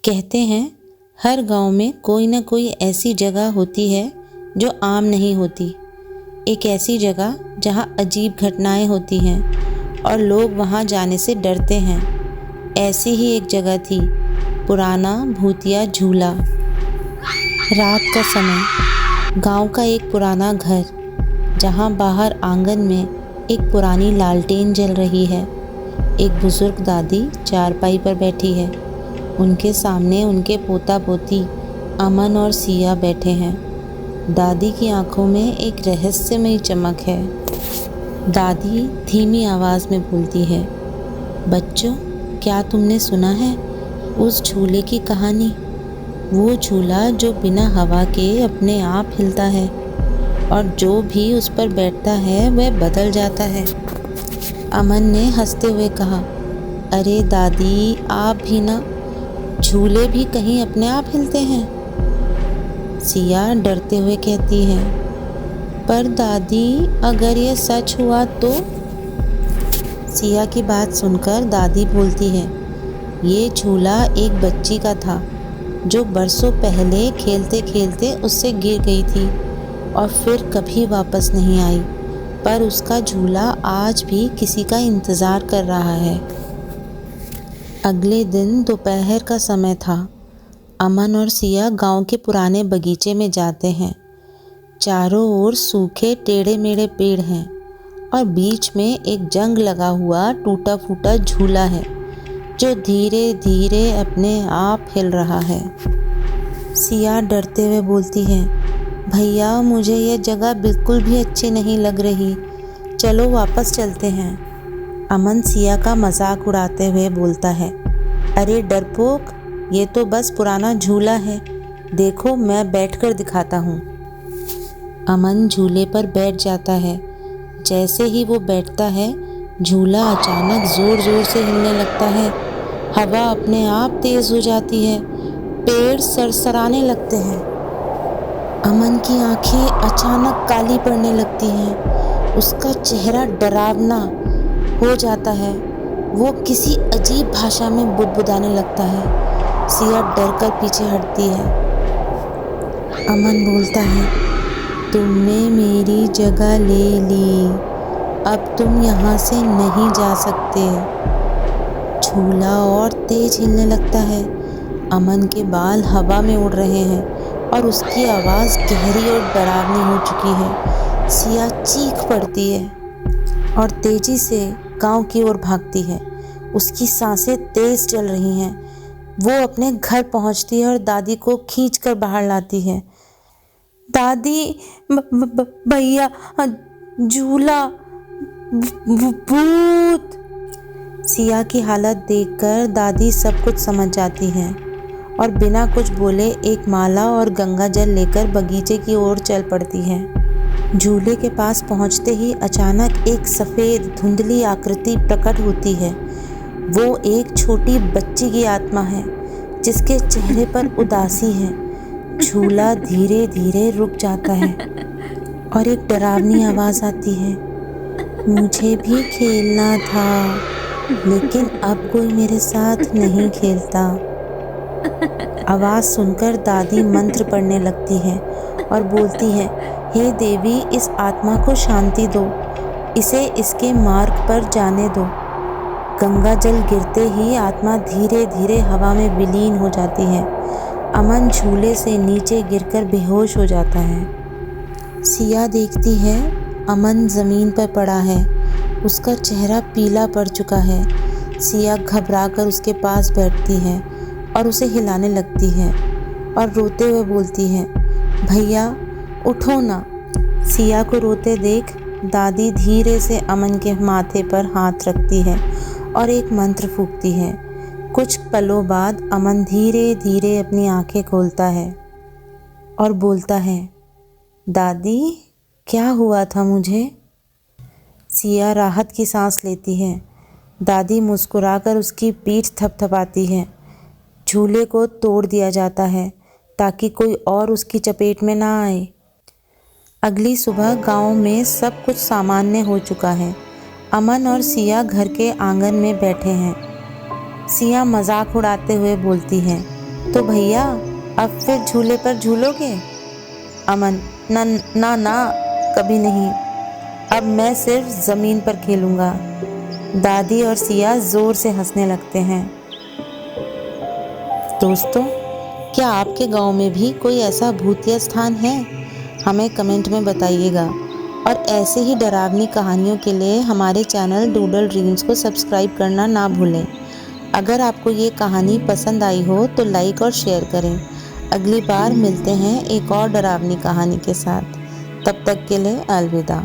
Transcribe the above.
कहते हैं हर गांव में कोई ना कोई ऐसी जगह होती है जो आम नहीं होती। एक ऐसी जगह जहां अजीब घटनाएं होती हैं और लोग वहां जाने से डरते हैं। ऐसी ही एक जगह थी, पुराना भूतिया झूला। रात का समय, गांव का एक पुराना घर, जहां बाहर आंगन में एक पुरानी लालटेन जल रही है। एक बुजुर्ग दादी चारपाई पर बैठी है। उनके सामने उनके पोता पोती अमन और सिया बैठे हैं। दादी की आंखों में एक रहस्यमयी चमक है। दादी धीमी आवाज़ में बोलती है, बच्चों, क्या तुमने सुना है उस झूले की कहानी? वो झूला जो बिना हवा के अपने आप हिलता है और जो भी उस पर बैठता है वह बदल जाता है। अमन ने हंसते हुए कहा, अरे दादी, आप भी ना, झूले भी कहीं अपने आप हिलते हैं। सिया डरते हुए कहती है, पर दादी, अगर ये सच हुआ तो? सिया की बात सुनकर दादी बोलती है, ये झूला एक बच्ची का था जो बरसों पहले खेलते खेलते उससे गिर गई थी और फिर कभी वापस नहीं आई, पर उसका झूला आज भी किसी का इंतज़ार कर रहा है। अगले दिन दोपहर का समय था। अमन और सिया गांव के पुराने बगीचे में जाते हैं। चारों ओर सूखे टेढ़े मेढ़े पेड़ हैं और बीच में एक जंग लगा हुआ टूटा फूटा झूला है जो धीरे धीरे अपने आप हिल रहा है। सिया डरते हुए बोलती है, भैया, मुझे यह जगह बिल्कुल भी अच्छी नहीं लग रही, चलो वापस चलते हैं। अमन सिया का मजाक उड़ाते हुए बोलता है, अरे डरपोक, ये तो बस पुराना झूला है, देखो मैं बैठकर दिखाता हूँ। अमन झूले पर बैठ जाता है। जैसे ही वो बैठता है, झूला अचानक जोर जोर से हिलने लगता है। हवा अपने आप तेज हो जाती है, पेड़ सरसराने लगते हैं। अमन की आंखें अचानक काली पड़ने लगती हैं। उसका चेहरा डरावना हो जाता है। वो किसी अजीब भाषा में बुदबुदाने लगता है। सिया डरकर पीछे हटती है। अमन बोलता है, तुमने मेरी जगह ले ली, अब तुम यहाँ से नहीं जा सकते। झूला और तेज हिलने लगता है। अमन के बाल हवा में उड़ रहे हैं और उसकी आवाज़ गहरी और डरावनी हो चुकी है। सिया चीख पड़ती है और तेजी से गांव की ओर भागती है। उसकी सांसें तेज चल रही हैं। वो अपने घर पहुंचती है और दादी को खींचकर बाहर लाती है। दादी, भैया, झूला, भूत। सिया की हालत देखकर दादी सब कुछ समझ जाती है और बिना कुछ बोले एक माला और गंगा जल लेकर बगीचे की ओर चल पड़ती है। झूले के पास पहुंचते ही अचानक एक सफ़ेद धुंधली आकृति प्रकट होती है। वो एक छोटी बच्ची की आत्मा है जिसके चेहरे पर उदासी है। झूला धीरे धीरे रुक जाता है और एक डरावनी आवाज़ आती है, मुझे भी खेलना था, लेकिन अब कोई मेरे साथ नहीं खेलता। आवाज़ सुनकर दादी मंत्र पढ़ने लगती है और बोलती है, हे देवी, इस आत्मा को शांति दो, इसे इसके मार्ग पर जाने दो। गंगा जल गिरते ही आत्मा धीरे धीरे हवा में विलीन हो जाती है। अमन झूले से नीचे गिरकर बेहोश हो जाता है। सिया देखती है, अमन ज़मीन पर पड़ा है। उसका चेहरा पीला पड़ चुका है। सिया घबराकर उसके पास बैठती है और उसे हिलाने लगती है और रोते हुए बोलती है, भैया उठो ना। सिया को रोते देख दादी धीरे से अमन के माथे पर हाथ रखती है और एक मंत्र फूंकती है। कुछ पलों बाद अमन धीरे धीरे अपनी आंखें खोलता है और बोलता है, दादी, क्या हुआ था मुझे? सिया राहत की सांस लेती है। दादी मुस्कुराकर उसकी पीठ थपथपाती है। झूले को तोड़ दिया जाता है ताकि कोई और उसकी चपेट में ना आए। अगली सुबह गांव में सब कुछ सामान्य हो चुका है। अमन और सिया घर के आंगन में बैठे हैं। सिया मजाक उड़ाते हुए बोलती है, तो भैया अब फिर झूले पर झूलोगे? अमन, ना ना ना, कभी नहीं। अब मैं सिर्फ ज़मीन पर खेलूँगा। दादी और सिया ज़ोर से हंसने लगते हैं। दोस्तों, क्या आपके गांव में भी कोई ऐसा भूतिया स्थान है? हमें कमेंट में बताइएगा। और ऐसे ही डरावनी कहानियों के लिए हमारे चैनल डूडल ड्रीम्स को सब्सक्राइब करना ना भूलें। अगर आपको ये कहानी पसंद आई हो तो लाइक और शेयर करें। अगली बार मिलते हैं एक और डरावनी कहानी के साथ। तब तक के लिए अलविदा।